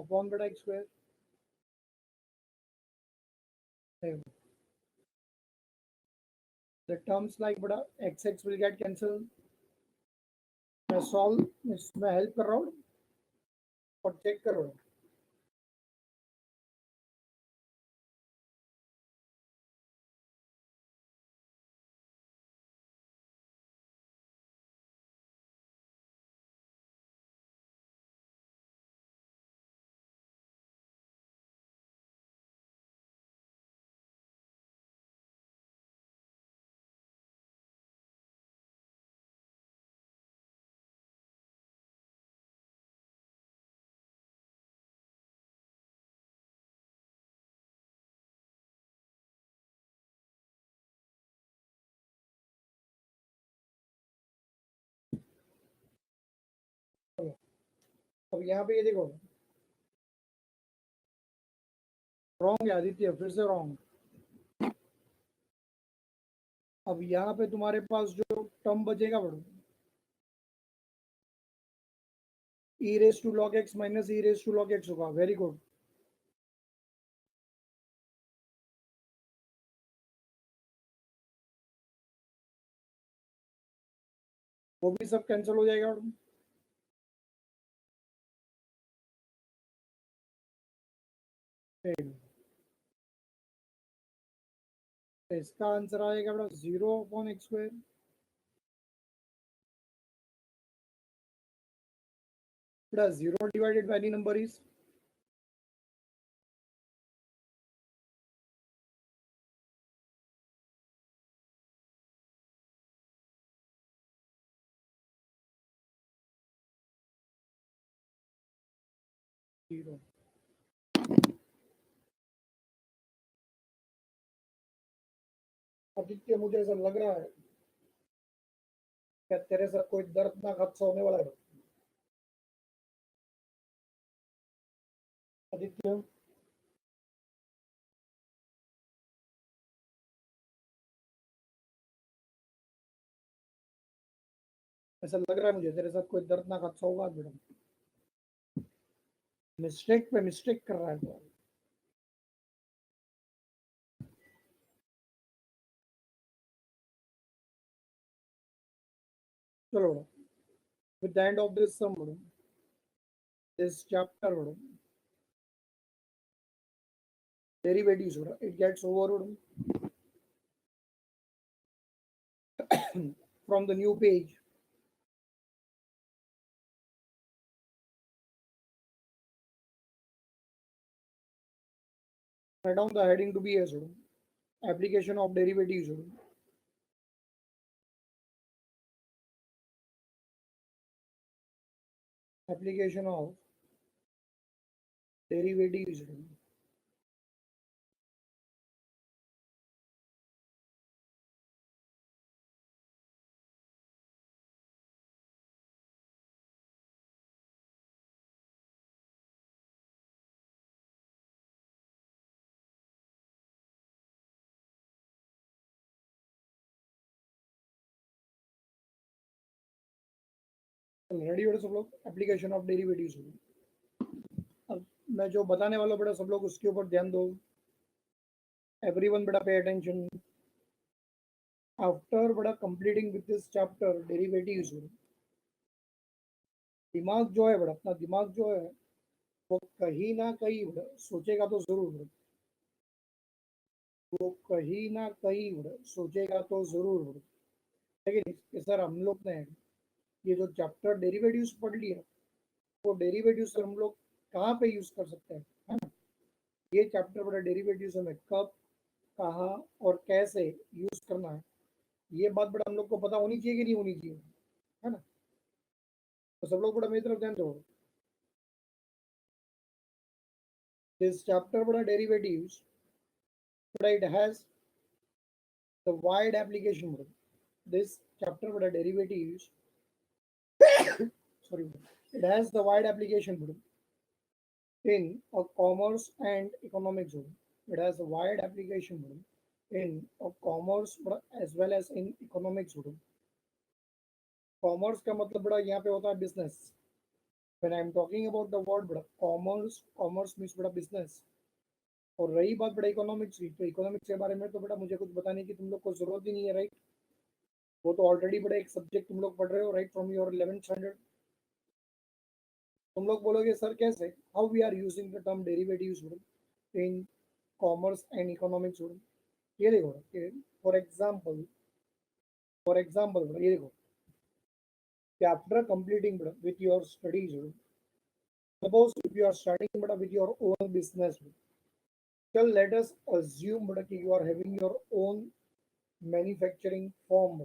Upon बड़ा x square. The terms like बड़ा x will get cancelled। मैं solve मैं हेल्प कर रहा हूँ और चेक कर रहा हूँ। अब यहाँ पे ये देखो, रॉन्ग है आदित्य, फिर से रॉन्ग। अब यहाँ पे तुम्हारे पास जो टर्म बचेगा बड़ो, e raise to log x minus e raise to log x होगा। Very good. वो भी सब कैंसिल हो जाएगा। इसका आंसर आएगा बड़ा 0/x²। बड़ा 0 divided by any number is zero. Aditya मुझे ऐसा लग रहा है क्या तेरे साथ कोई दर्दनाक हादसा होने वाला है। आदित्य ऐसा लग रहा है मुझे तेरे साथ कोई दर्दनाक हादसा होगा आज बेटा। मिस्टेक पे मिस्टेक कर रहा है तो। चलो with the end of this sum this chapter derivatives it gets over from the new page। write down the heading to be as application of derivatives application of derivatives। Ready हो सब लोग, application of derivatives. अब मैं जो बताने वाला बड़ा सब लोग उसके ऊपर ध्यान दो। एवरीवन बड़ा पे अटेंशन। आफ्टर बड़ा completing with this chapter derivatives, दिमाग जो है बड़ा, अपना दिमाग जो है वो कहीं ना कहीं बड़ा सोचेगा तो जरूर बड़ा, वो कहीं ना कहीं बड़ा सोचेगा तो जरूर बड़ा। लेकिन सर हम लोग ने ये जो चैप्टर डेरिवेटिव्स पढ़ लिया, वो डेरिवेटिव्स हम लोग कहाँ पे यूज कर सकते हैं, है ना। ये चैप्टर बड़ा डेरिवेटिव्स हमें कब, कहाँ और कैसे यूज करना है, ये बात बड़ा हम लोग को पता होनी चाहिए कि नहीं होनी चाहिए, है ना। तो सब लोग बड़ा मेरी तरफ ध्यान दो। दिस चैप्टर बड़ा डेरिवेटिव्स बड़ा it has the wide application. This chapter बड़ा derivatives sorry, it has the wide application in a commerce and economics। It has a wide application in a commerce as well as in economics। Commerce का मतलब बड़ा यहाँ पे होता है business, when I am talking about the word बड़ा commerce, commerce means बड़ा business. और रही बात बड़ा इकोनॉमिक्स की, तो इकोनॉमिक्स के बारे में तो बड़ा मुझे कुछ बताने की तुम लोग को जरूरत ही नहीं है, राइट? वो तो ऑलरेडी बड़ा एक सब्जेक्ट तुम लोग पढ़ रहे हो, right, from your 11th standard. तुम लोग बोलोगे सर कैसे, how we are using the term derivatives in commerce and economics? ये देखो, फॉर एग्जाम्पल, ये देखो, after completing with your studies, suppose if you are starting with your own business, so let us assume that you are having your own manufacturing firm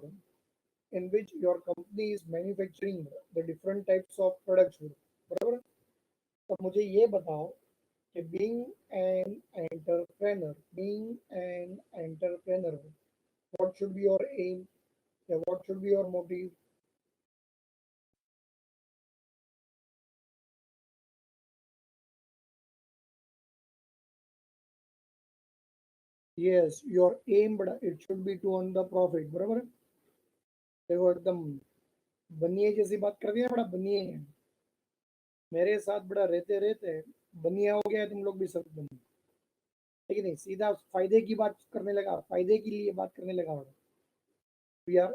in which your company is manufacturing the different types of products, बराबर? तो मुझे ये बताओ कि being an entrepreneur, what should be your aim? What should be your motive? Yes, your aim, but it should be to earn the profit, बराबर? देखो एकदम बनिए जैसी बात कर दिया, बड़ा बनिए है मेरे साथ, बड़ा रहते रहते बनिया हो गया है तुम लोग भी सब एकदम, ठीक है नहीं? सीधा फायदे की बात करने लगा, फायदे के लिए बात करने लगा, बड़ा we are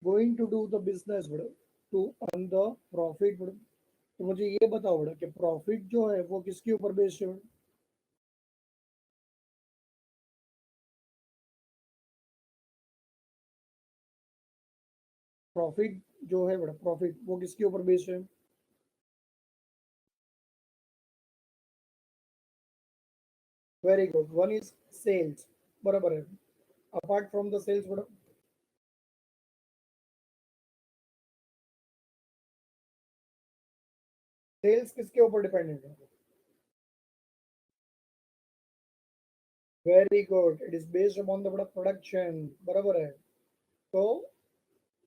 going to do the business बड़ा टू अर्न द प्रॉफिट बड़ा। तो मुझे ये बताओ बड़ा कि प्रॉफिट जो है वो किसके ऊपर बेस्ड है बड़ा? प्रॉफिट जो है बड़ा, प्रॉफिट वो किसके ऊपर बेस्ड है? Very good, one is sales, बराबर है। अपार्ट फ्रॉम द सेल्स बड़ा, सेल्स किसके ऊपर डिपेंडेंट है? Very good, it is based upon the बड़ा प्रोडक्शन, बराबर है। तो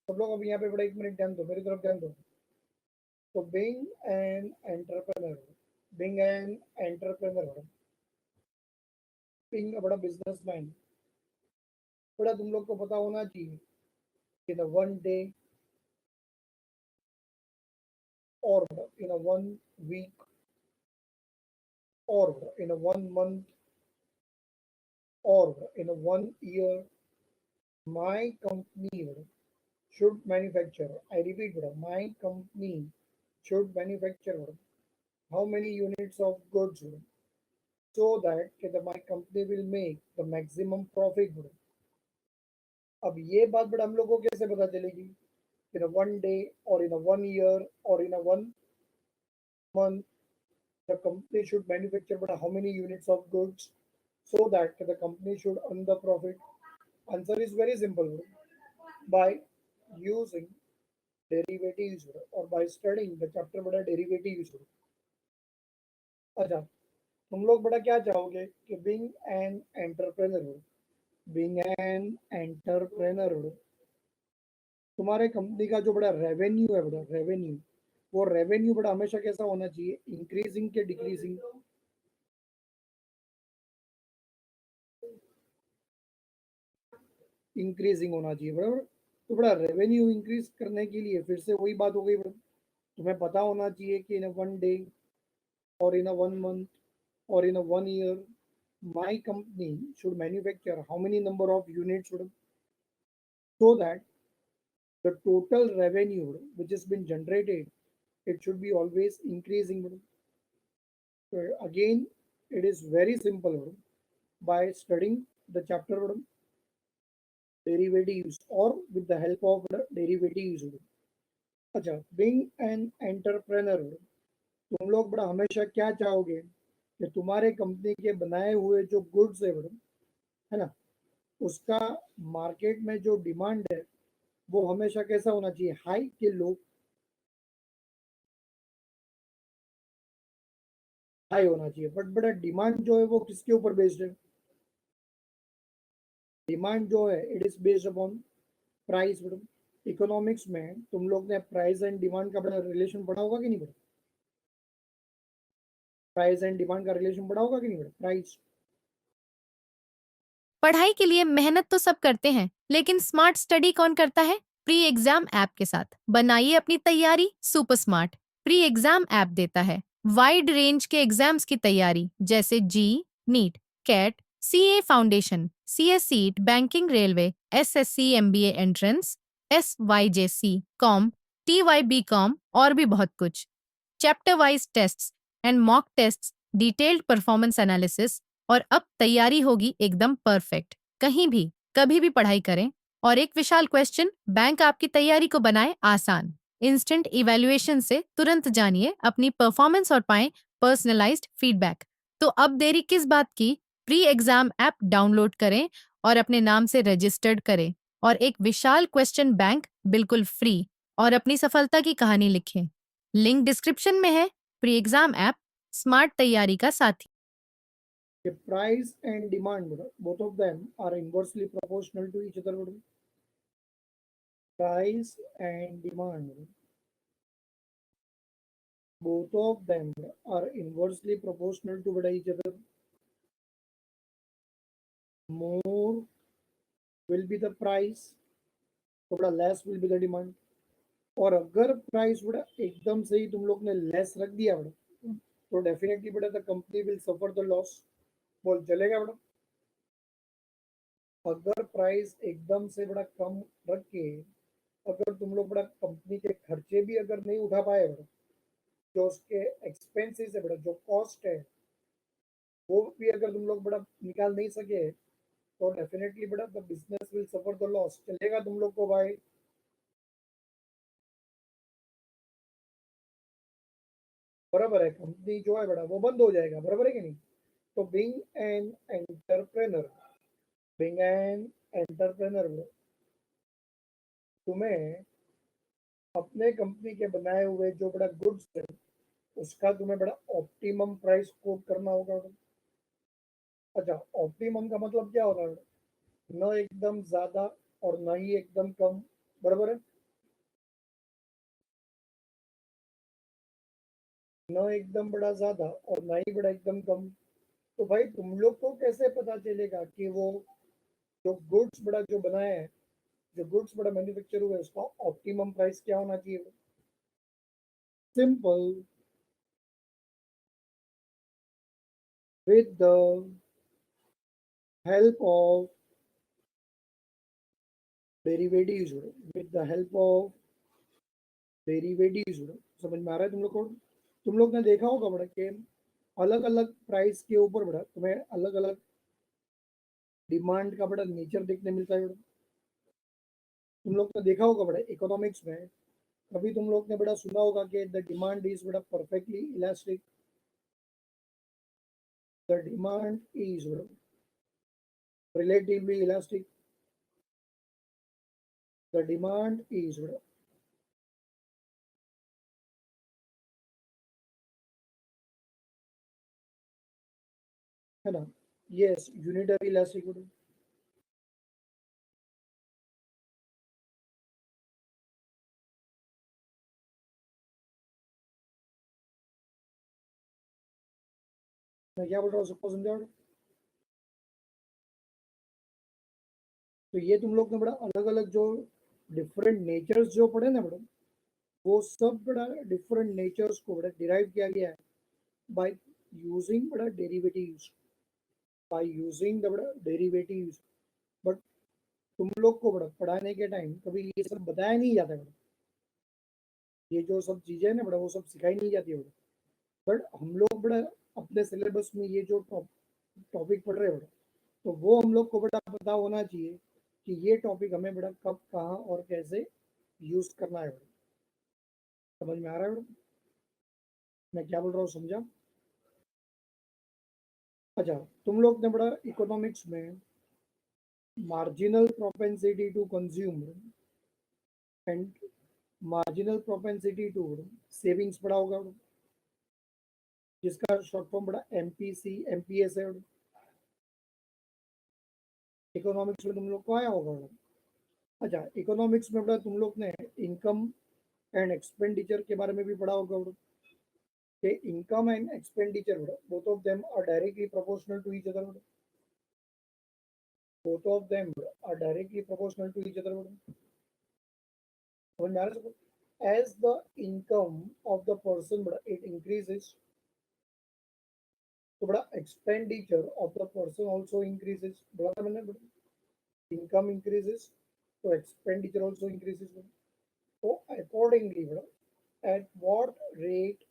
सब लोग अब यहाँ पे बड़ा एक मिनट ध्यान दो, मेरी तरफ ध्यान दो। तो being an entrepreneur, being a बड़ा बिजनेसमैन, बड़ा तुम लोग को पता होना चाहिए कि द वन डे और इन अ वन वीक और in a one month or in a 1 year, my company should manufacture. I repeat, my company should manufacture how many units of goods so that my company will make the maximum profit. अब ये बात बड़ा हम लोग को कैसे पता चलेगी? इन अ वन डे और इन अ वन ईयर और in a one month, the company should manufacture but how many units of goods so that the company should earn the profit? Answer is very simple, by using derivatives or by studying the chapter बड़ा derivatives। अच्छा, तुम लोग बड़ा क्या चाहोगे कि being an entrepreneur, तुम्हारे company का जो बड़ा रेवेन्यू है, बड़ा रेवेन्यू, वो रेवेन्यू बड़ा हमेशा कैसा होना चाहिए? इंक्रीजिंग के डिक्रीजिंग? इंक्रीजिंग होना चाहिए, बराबर। तो बड़ा रेवेन्यू इंक्रीज करने के लिए फिर से वही बात हो गई, बड़ा तुम्हें पता होना चाहिए कि in a one day or in a 1 month or in a 1 year, my company should manufacture how many number of units so that the total revenue which has been generated, it should be always increasing. So again, it is very simple by studying the chapter derivatives or with the help of derivatives। अच्छा, being an entrepreneur, तुम लोग बड़ा हमेशा क्या चाहोगे कि तुम्हारे company के बनाए हुए जो गुड्स है ना, उसका मार्केट में जो डिमांड है वो हमेशा कैसा होना चाहिए? हाई के लो? हाई होना चाहिए। बट बड़ा डिमांड जो है वो किसके ऊपर बेस्ड है? डिमांड जो है it is based upon price. Economics में तुम लोग ने प्राइस एंड डिमांड का बड़ा रिलेशन पढ़ा होगा कि नहीं पढ़ा? प्राइस एंड डिमांड का रिलेशन पढ़ा होगा कि नहीं पढ़ा? प्राइस, पढ़ाई के लिए मेहनत तो सब करते हैं, लेकिन स्मार्ट स्टडी कौन करता है? प्री एग्जाम ऐप के साथ। बनाइए अपनी तैयारी super smart. Pre exam app देता है वाइड रेंज के एग्जाम्स की तैयारी, जैसे JEE, NEET, CAT, CA foundation, CSEET, banking, railway, SSC, MBA entrance, SYJC, Com, TYB Com और भी बहुत कुछ। Chapter wise tests and mock tests, detailed performance analysis, और अब तैयारी होगी एकदम परफेक्ट। कहीं भी कभी भी पढ़ाई करें। और एक विशाल क्वेश्चन बैंक आपकी तैयारी को बनाए आसान। इंस्टेंट इवैल्यूएशन से तुरंत जानिए अपनी परफॉर्मेंस और पाएं पर्सनलाइज्ड फीडबैक। तो अब देरी किस बात की? प्री एग्जाम ऐप डाउनलोड करें और अपने नाम से रजिस्टर्ड करें और एक विशाल क्वेश्चन बैंक बिल्कुल फ्री और अपनी सफलता की कहानी लिखें। लिंक डिस्क्रिप्शन में है। प्री एग्जाम ऐप स्मार्ट तैयारी का साथी। The price and demand, both of them are inversely proportional to each other. Price and demand, both of them are inversely proportional to each other. More will be the price, थोड़ा less will be the demand. और अगर price बड़ा एकदम से ही तुम लोग ने less रख दिया बड़ा, तो डेफिनेटली बड़ा the company will suffer the loss. बोल चलेगा बड़ा? अगर प्राइस एकदम से बड़ा कम रख के अगर तुम लोग बड़ा कंपनी के खर्चे भी अगर नहीं उठा पाए बड़ा, जो उसके एक्सपेंसेस है बड़ा, जो कॉस्ट है वो भी अगर तुम लोग बड़ा निकाल नहीं सके, तो डेफिनेटली बड़ा the business will suffer the loss. चलेगा तुम लोग को भाई? बराबर है, कंपनी जो है बड़ा वो बंद हो जाएगा, बराबर है कि नहीं? तो being an entrepreneur, being an entrepreneur, तुम्हें अपने कंपनी के बनाए हुए जो बड़ा गुड्स है उसका तुम्हें बड़ा ऑप्टिमम प्राइस कोट करना होगा। अच्छा, ऑप्टिमम का मतलब क्या होता है? न एकदम ज्यादा और न ही एकदम कम, बराबर है? न एकदम बड़ा ज्यादा और न ही बड़ा एकदम कम। तो भाई तुम लोग को कैसे पता चलेगा कि वो जो गुड्स बड़ा जो बनाए हैं, जो गुड्स बड़ा मैन्युफैक्चर हुआ है, उसका ऑप्टिमम प्राइस क्या होना चाहिए? Simple, with the help of derivatives, with the help of derivatives। समझ में आ रहा है तुम लोग को? तुम लोग ने देखा होगा बड़ा कि अलग अलग प्राइस के ऊपर बड़ा तुम्हें अलग अलग डिमांड का बड़ा नेचर देखने मिलता है बड़ा। तुम लोग ने देखा होगा बड़ा इकोनॉमिक्स में, कभी तुम लोग ने बड़ा सुना होगा कि द डिमांड इज बड़ा perfectly elastic, the demand is relatively elastic, the demand is, है ना? Yes, unitary elastic. मैं क्या बोल रहा हूँ सबको समझा? तो ये तुम लोग ने बड़ा अलग अलग जो डिफरेंट नेचर्स जो पढ़े ना बड़ा, वो सब बड़ा डिफरेंट नेचर्स को बड़ा डिराइव किया गया है बाय यूजिंग बड़ा डेरिवेटिव्स, बाय यूजिंग द बड़ा डेरिवेटिव्स। बट तुम लोग को बड़ा पढ़ाने के टाइम कभी ये सब बताया नहीं जाता बड़ा, ये जो सब चीजें ना बड़ा वो सब सिखाई नहीं जाती है बड़ा। बट हम लोग बड़ा अपने सिलेबस में ये जो टॉपिक पढ़ रहे हैं बड़ा, तो वो हम लोग को बड़ा पता होना चाहिए कि ये टॉपिक हमें बड़ा कब कहाँ और कैसे यूज करना है बड़ा। समझ में आ रहा है बड़ा मैं क्या बोल रहा हूँ? समझा? अच्छा, तुम लोग ने बड़ा इकोनॉमिक्स में marginal propensity to consume and marginal propensity to savings पढ़ा होगा, जिसका शॉर्ट फॉर्म बड़ा एमपीसी एमपीएस है। इकोनॉमिक्स में तुम लोग को आया होगा। अच्छा, इकोनॉमिक्स में बड़ा तुम लोग ने इनकम एंड एक्सपेंडिचर के बारे में भी पढ़ा होगा कि income and expenditure both of them are directly proportional to each other, both of them are directly proportional to each other। समझ में आ रहा है? As the income of the person बड़ा इट इंक्रीजेस, तो बड़ा expenditure of the person also increases, बड़ा था मैंने, इनकम इंक्रीजेस तो एक्सपेंडिचर ऑल्सो इंक्रीजेस। तो अकॉर्डिंगली बड़ा at what rate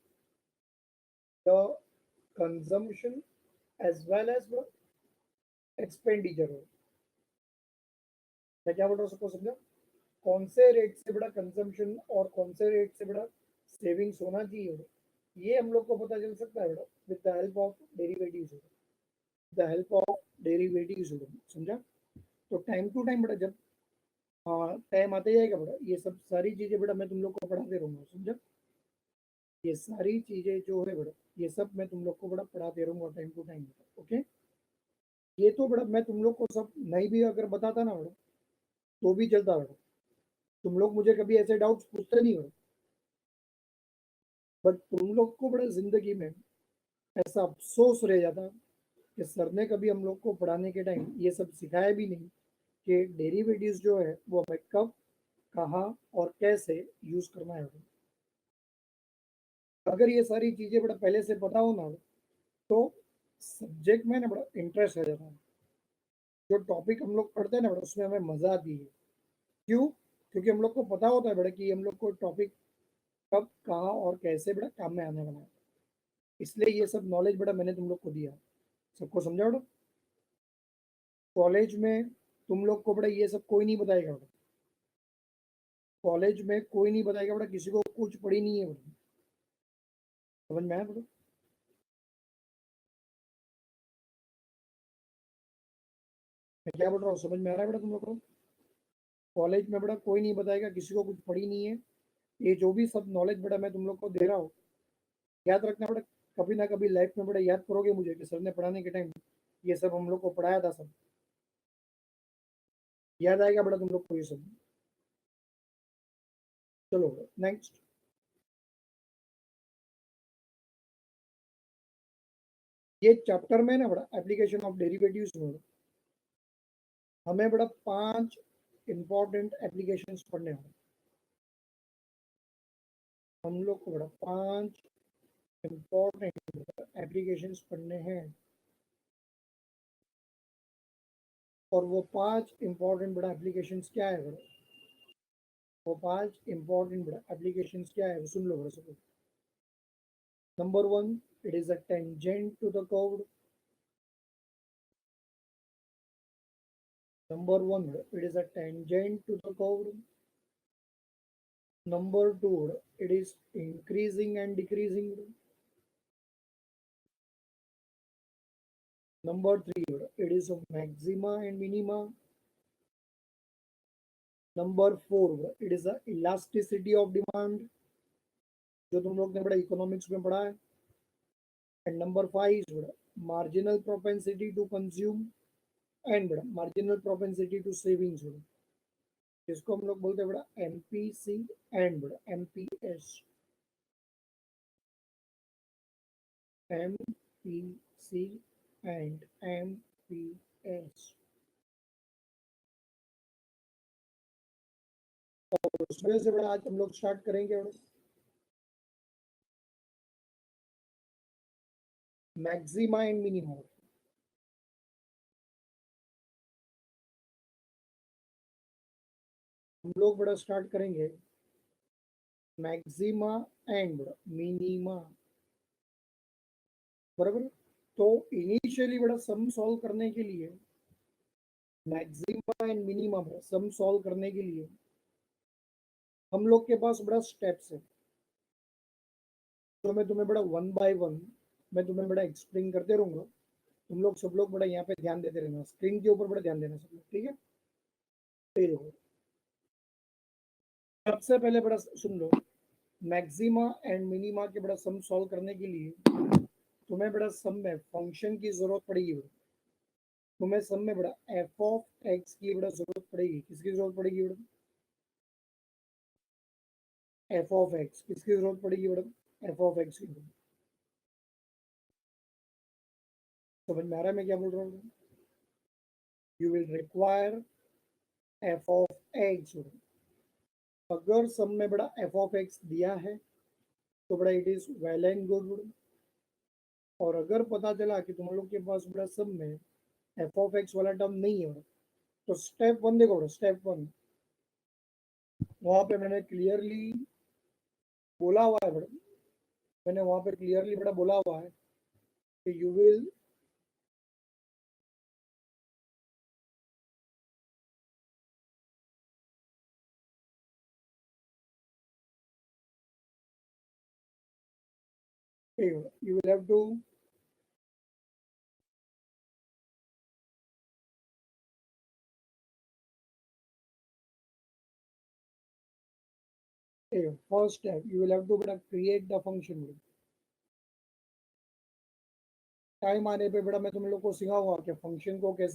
the consumption as well as expenditure हो। मैं क्या बोल रहा हूँ सबको समझा? कौन से रेट से बड़ा कंजम्पशन और कौन से रेट से बड़ा सेविंग्स होना चाहिए, ये हम लोग को पता चल सकता है बड़ा with the help of derivatives, the help of derivatives. समझा? तो टाइम टू टाइम बड़ा जब टाइम आते जाएगा बड़ा ये सब सारी चीजें बड़ा मैं तुम लोग को पढ़ाते रहूंगा। समझा? ये सारी चीजें जो है बड़ा ये सब मैं तुम लोग को बड़ा पढ़ाते रहूंगा टाइम टू टाइम। ओके? ये तो बड़ा मैं तुम लोग को सब नहीं भी अगर बताता ना बड़ा तो भी चलता बड़ा, तुम लोग मुझे कभी ऐसे डाउट्स पूछते नहीं हो, बट तुम लोग को बड़ा जिंदगी में ऐसा अफसोस रह जाता कि सर ने कभी हम लोग को पढ़ाने के टाइम ये सब सिखाया भी नहीं कि डेरिवेटिव्स जो है वो हमें कब, कहाँ और कैसे यूज करना है। अगर ये सारी चीजें बड़ा पहले से पता हो ना तो सब्जेक्ट में ना बड़ा इंटरेस्ट आ जाता है, जो टॉपिक हम लोग पढ़ते हैं ना बड़ा उसमें हमें मजा आती है। क्यों? क्योंकि हम लोग को पता होता है बड़ा कि हम लोग को टॉपिक कब, कहाँ और कैसे बड़ा काम में आने वाला है, इसलिए ये सब नॉलेज बड़ा मैंने तुम लोग को दिया। सबको समझा बड़ा? कॉलेज में तुम लोग को बड़ा ये सब कोई नहीं बताएगा बड़ा, कॉलेज में कोई नहीं बताएगा बड़ा, किसी को कुछ पड़ी नहीं है बड़ा। समझ में आया बड़ा? मैं क्या बोल रहा हूँ समझ में आ रहा है बड़ा तुम लोग को? कॉलेज में बड़ा कोई नहीं बताएगा, किसी को कुछ पड़ी नहीं है। ये जो भी सब नॉलेज बड़ा मैं तुम लोग को दे रहा हूँ, याद रखना बड़ा, कभी ना कभी लाइफ में बड़ा याद करोगे मुझे कि सर ने पढ़ाने के टाइम ये सब हम लोग को पढ़ाया था, सब याद आएगा बड़ा तुम लोग को ये सब। चलो नेक्स्ट, ये चैप्टर में ना बड़ा एप्लीकेशन ऑफ डेरिवेटिव्स में हमें बड़ा 5 इंपॉर्टेंट एप्लीकेशंस पढ़ने होंगे। हम लोग को बड़ा 5 इंपॉर्टेंट एप्लीकेशंस पढ़ने हैं, और वो 5 इंपॉर्टेंट बड़ा एप्लीकेशंस क्या है बड़ा, वो 5 इंपॉर्टेंट बड़ा एप्लीकेशंस क्या है वो सुन लो बड़ा सब। Number 1, it is a tangent to the curve. Number 1, it is a tangent to the curve. Number 2, it is increasing and decreasing. Number 3, it is of maxima and minima. Number 4, it is the elasticity of demand, जो तुम लोग ने बड़ा economics में पढ़ा है. And number 5 is marginal propensity to consume and marginal propensity to savings, जिसको हम लोग बोलते हैं बड़ा MPC and MPS. MPC and MPS. और उसमें से बड़ा आज हम लोग स्टार्ट करेंगे मैक्सिमा एंड मिनिमा। हम लोग बड़ा स्टार्ट करेंगे मैक्सिमा एंड मिनिमा, बराबर। तो इनिशियली बड़ा सम सॉल्व करने के लिए, maxima and minima sum solve करने के लिए हम लोग के पास बड़ा स्टेप्स है, तो मैं तुम्हें बड़ा वन बाय वन मैं तुम्हें बड़ा एक्सप्लेन करते रहूंगा। तुम लोग सब लोग बड़ा यहाँ पे ध्यान देते रहना, स्क्रीन के ऊपर बड़ा ध्यान देना सब लोग, ठीक है? तो ये देखो, सबसे पहले बड़ा सुन लो, मैक्सिमा एंड मिनिमा के बड़ा सम सॉल्व करने के लिए तुम्हें बड़ा सम में फंक्शन की जरूरत पड़ेगी बड़ा, तुम्हें सम में बड़ा एफ ऑफ एक्स की बड़ा जरूरत पड़ेगी। किसकी जरूरत पड़ेगी बड़ा? F of x. किसकी जरूरत पड़ेगी बड़ा? एफ ऑफ एक्स की। समझ में आ रहा है मैं क्या बोल रहा हूँ? You will require F of x, अगर सम में बड़ा एफ ऑफ एक्स दिया है तो बड़ा it is well and good. और अगर पता चला कि तुम लोग के पास बड़ा सम में एफ ऑफ एक्स वाला टर्म नहीं है तो स्टेप वन देखो बड़ा, स्टेप वन वहां पे मैंने क्लियरली बोला हुआ है बड़ा, मैंने वहां पे क्लियरली बड़ा बोला हुआ है कि you will you will have to first step you will have to बड़ा create the function। टाइम आने पे बड़ा मैं तुम लोग को सिखाऊंगा कि फंक्शन को कैसे